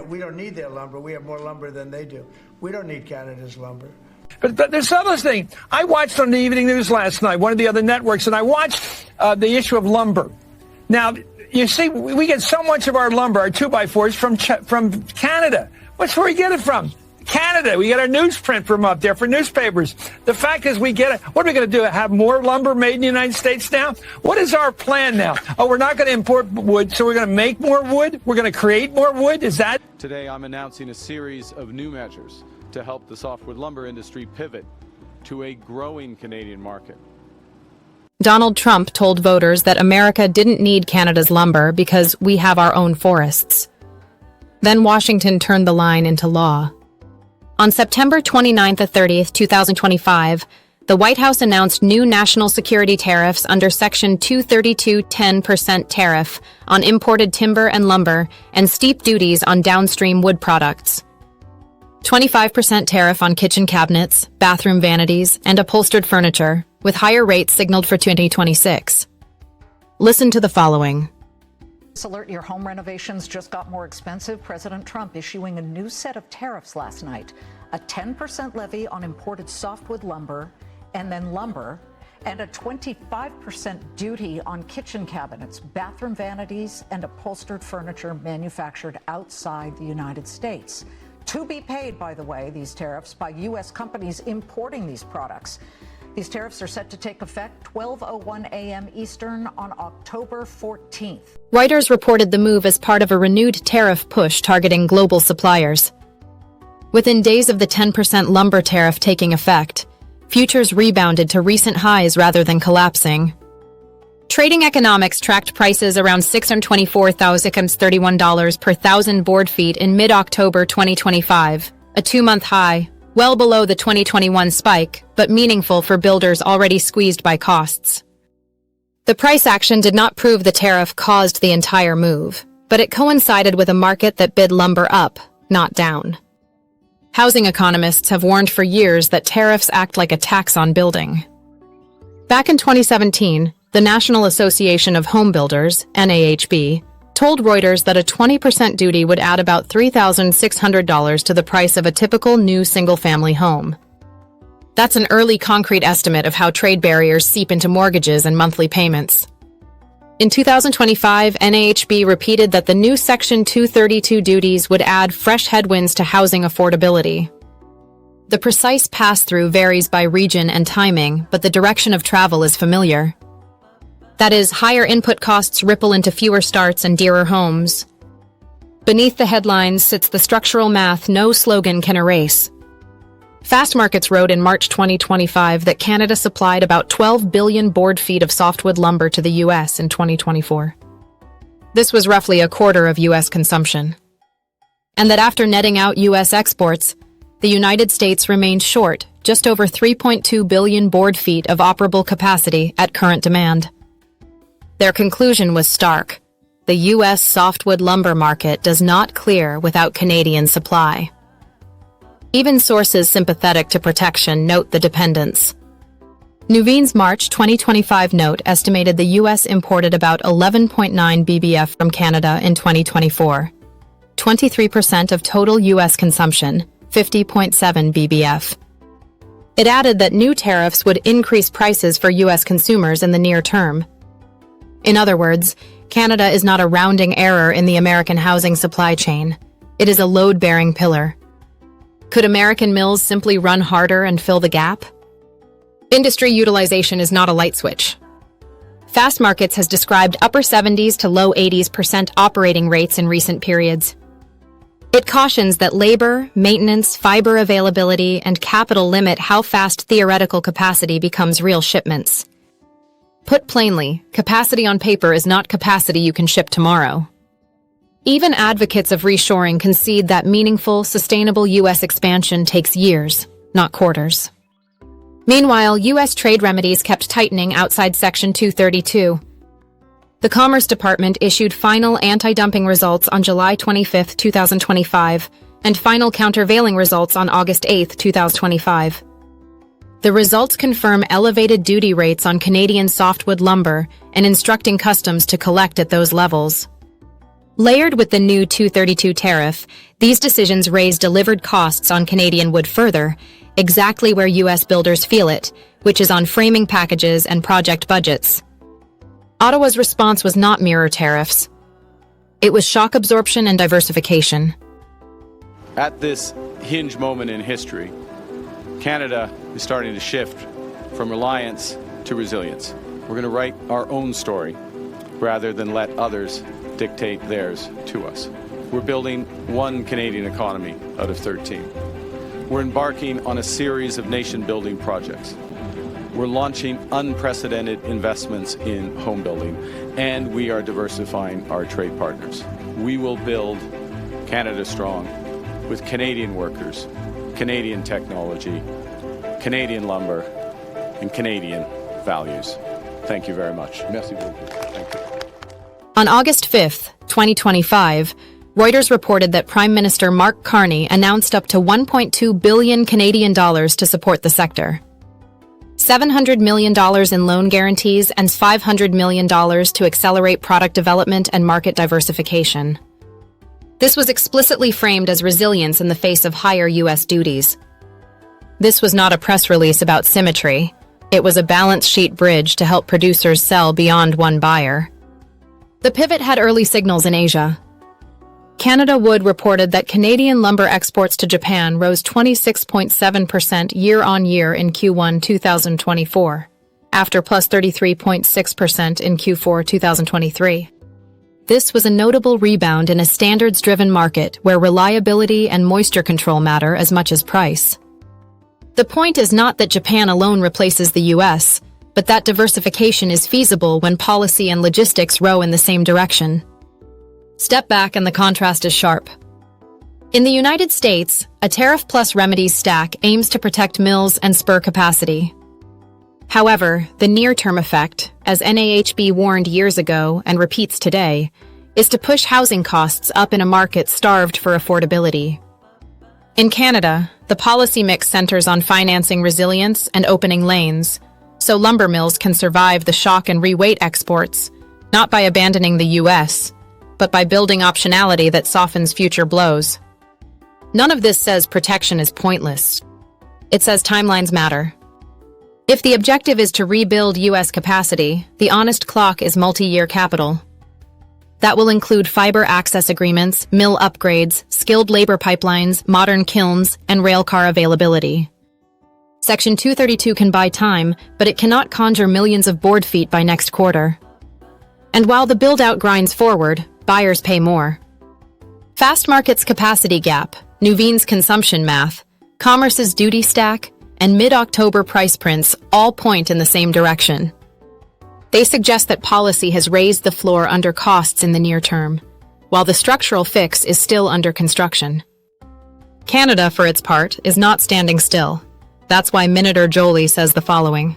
we don't need their lumber. We have more lumber than they do. We don't need Canada's lumber. But there's another thing. I watched on the evening news last night, one of the other networks, and I watched the issue of lumber. Now, you see, we get so much of our lumber, our 2x4s, from Canada. What's where we get it from? Canada. We get our newsprint from up there for newspapers. The fact is we get it. What are we going to do? Have more lumber made in the United States now? What is our plan now? Oh, we're not going to import wood, so we're going to make more wood? We're going to create more wood? Is that? Today, I'm announcing a series of new measures to help the softwood lumber industry pivot to a growing Canadian market. Donald Trump told voters that America didn't need Canada's lumber because we have our own forests. Then Washington turned the line into law. On September 29th to 30th, 2025, the White House announced new national security tariffs under Section 232 10% tariff on imported timber and lumber and steep duties on downstream wood products. 25% tariff on kitchen cabinets, bathroom vanities, and upholstered furniture, with higher rates signaled for 2026. Listen to the following. This alert: your home renovations just got more expensive. President Trump issuing a new set of tariffs last night. A 10% levy on imported softwood lumber and then lumber, and a 25% duty on kitchen cabinets, bathroom vanities, and upholstered furniture manufactured outside the United States. To be paid, by the way, these tariffs by U.S. companies importing these products. These tariffs are set to take effect 12:01 a.m. Eastern on October 14th. Reuters reported the move as part of a renewed tariff push targeting global suppliers. Within days of the 10% lumber tariff taking effect, futures rebounded to recent highs rather than collapsing. Trading Economics tracked prices around $624,031 per thousand board feet in mid-October 2025, a two-month high, well below the 2021 spike, but meaningful for builders already squeezed by costs. The price action did not prove the tariff caused the entire move, but it coincided with a market that bid lumber up, not down. Housing economists have warned for years that tariffs act like a tax on building. Back in 2017, the National Association of Home Builders, NAHB, told Reuters that a 20% duty would add about $3,600 to the price of a typical new single-family home. That's an early concrete estimate of how trade barriers seep into mortgages and monthly payments. In 2025, NAHB repeated that the new Section 232 duties would add fresh headwinds to housing affordability. The precise pass-through varies by region and timing, but the direction of travel is familiar. That is, higher input costs ripple into fewer starts and dearer homes. Beneath the headlines sits the structural math no slogan can erase. Fastmarkets wrote in March 2025 that Canada supplied about 12 billion board feet of softwood lumber to the U.S. in 2024. This was roughly a quarter of U.S. consumption. And that after netting out U.S. exports, the United States remained short just over 3.2 billion board feet of operable capacity at current demand. Their conclusion was stark. The U.S. softwood lumber market does not clear without Canadian supply. Even sources sympathetic to protection note the dependence. Nuvine's March 2025 note estimated the U.S. imported about 11.9 BBF from Canada in 2024, 23% of total U.S. consumption, 50.7 BBF. It added that new tariffs would increase prices for U.S. consumers in the near term. In other words, Canada is not a rounding error in the American housing supply chain. It is a load-bearing pillar. Could American mills simply run harder and fill the gap? Industry utilization is not a light switch. Fastmarkets has described upper 70s to low 80s% operating rates in recent periods. It cautions that labor, maintenance, fiber availability, and capital limit how fast theoretical capacity becomes real shipments. Put plainly, capacity on paper is not capacity you can ship tomorrow. Even advocates of reshoring concede that meaningful, sustainable U.S. expansion takes years, not quarters. Meanwhile, U.S. trade remedies kept tightening outside Section 232. The Commerce Department issued final anti-dumping results on July 25, 2025, and final countervailing results on August 8, 2025. The results confirm elevated duty rates on Canadian softwood lumber and instructing customs to collect at those levels. Layered with the new 232 tariff, these decisions raise delivered costs on Canadian wood further, exactly where U.S. builders feel it, which is on framing packages and project budgets. Ottawa's response was not mirror tariffs. It was shock absorption and diversification. At this hinge moment in history, Canada is starting to shift from reliance to resilience. We're going to write our own story rather than let others dictate theirs to us. We're building one Canadian economy out of 13. We're embarking on a series of nation-building projects. We're launching unprecedented investments in home building, and we are diversifying our trade partners. We will build Canada strong with Canadian workers, Canadian technology, Canadian lumber, and Canadian values. Thank you very much. Merci beaucoup. Thank you. On August 5th, 2025, Reuters reported that Prime Minister Mark Carney announced up to $1.2 billion Canadian dollars to support the sector. $700 million in loan guarantees and $500 million to accelerate product development and market diversification. This was explicitly framed as resilience in the face of higher U.S. duties. This was not a press release about symmetry. It was a balance sheet bridge to help producers sell beyond one buyer. The pivot had early signals in Asia. Canada Wood reported that Canadian lumber exports to Japan rose 26.7% year-on-year in Q1 2024, after plus 33.6% in Q4 2023. This was a notable rebound in a standards-driven market where reliability and moisture control matter as much as price. The point is not that Japan alone replaces the U.S., but that diversification is feasible when policy and logistics row in the same direction. Step back and the contrast is sharp. In the United States, a tariff plus remedies stack aims to protect mills and spur capacity. However, the near-term effect, as NAHB warned years ago and repeats today, is to push housing costs up in a market starved for affordability. In Canada, the policy mix centers on financing resilience and opening lanes, so lumber mills can survive the shock and reweight exports, not by abandoning the U.S., but by building optionality that softens future blows. None of this says protection is pointless. It says timelines matter. If the objective is to rebuild U.S. capacity, the honest clock is multi-year capital. That will include fiber access agreements, mill upgrades, skilled labor pipelines, modern kilns, and railcar availability. Section 232 can buy time, but it cannot conjure millions of board feet by next quarter. And while the build-out grinds forward, buyers pay more. Fastmarkets' capacity gap, Nuveen's consumption math, Commerce's duty stack, and mid-October price prints all point in the same direction. They suggest that policy has raised the floor under costs in the near term, while the structural fix is still under construction. Canada, for its part, is not standing still. That's why Minister Joly says the following.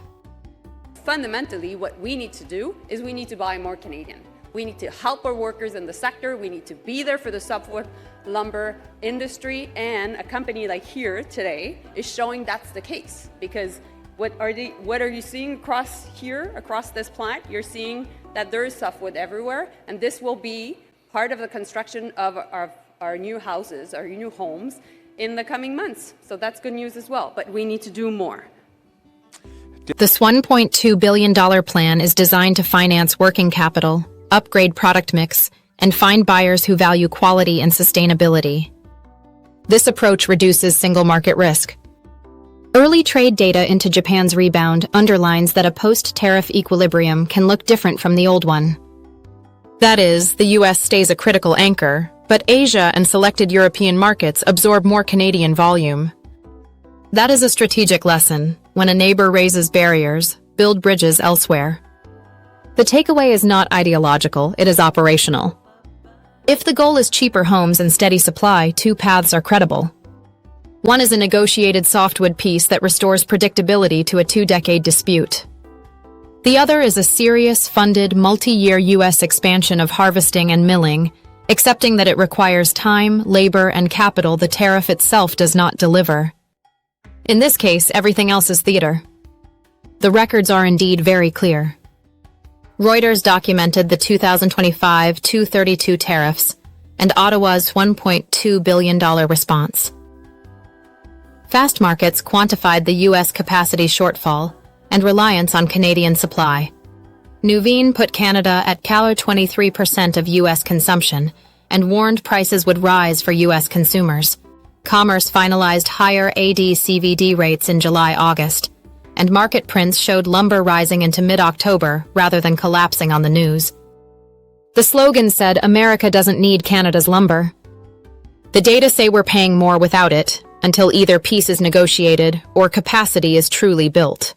Fundamentally, what we need to do is we need to buy more Canadian. We need to help our workers in the sector. We need to be there for the softwood lumber industry, and a company like here today is showing that's the case. Because what are you seeing across this plant? You're seeing that there is softwood everywhere, and this will be part of the construction of our new houses, our new homes in the coming months. So that's good news as well, but we need to do more. This $1.2 billion plan is designed to finance working capital, upgrade product mix, and find buyers who value quality and sustainability. This approach reduces single market risk. Early trade data into Japan's rebound underlines that a post-tariff equilibrium can look different from the old one. That is, the U.S. stays a critical anchor, but Asia and selected European markets absorb more Canadian volume. That is a strategic lesson. When a neighbor raises barriers, build bridges elsewhere. The takeaway is not ideological, it is operational. If the goal is cheaper homes and steady supply, two paths are credible. One is a negotiated softwood peace that restores predictability to a 2-decade dispute. The other is a serious, funded, multi-year U.S. expansion of harvesting and milling, accepting that it requires time, labor, and capital the tariff itself does not deliver. In this case, everything else is theater. The records are indeed very clear. Reuters documented the 2025 232 tariffs and Ottawa's $1.2 billion response. Fastmarkets quantified the U.S. capacity shortfall and reliance on Canadian supply. Nuveen put Canada at 23% of U.S. consumption and warned prices would rise for U.S. consumers. Commerce finalized higher AD/CVD rates in July-August, and market prints showed lumber rising into mid-October rather than collapsing on the news. The slogan said, "America doesn't need Canada's lumber." The data say we're paying more without it, until either peace is negotiated or capacity is truly built.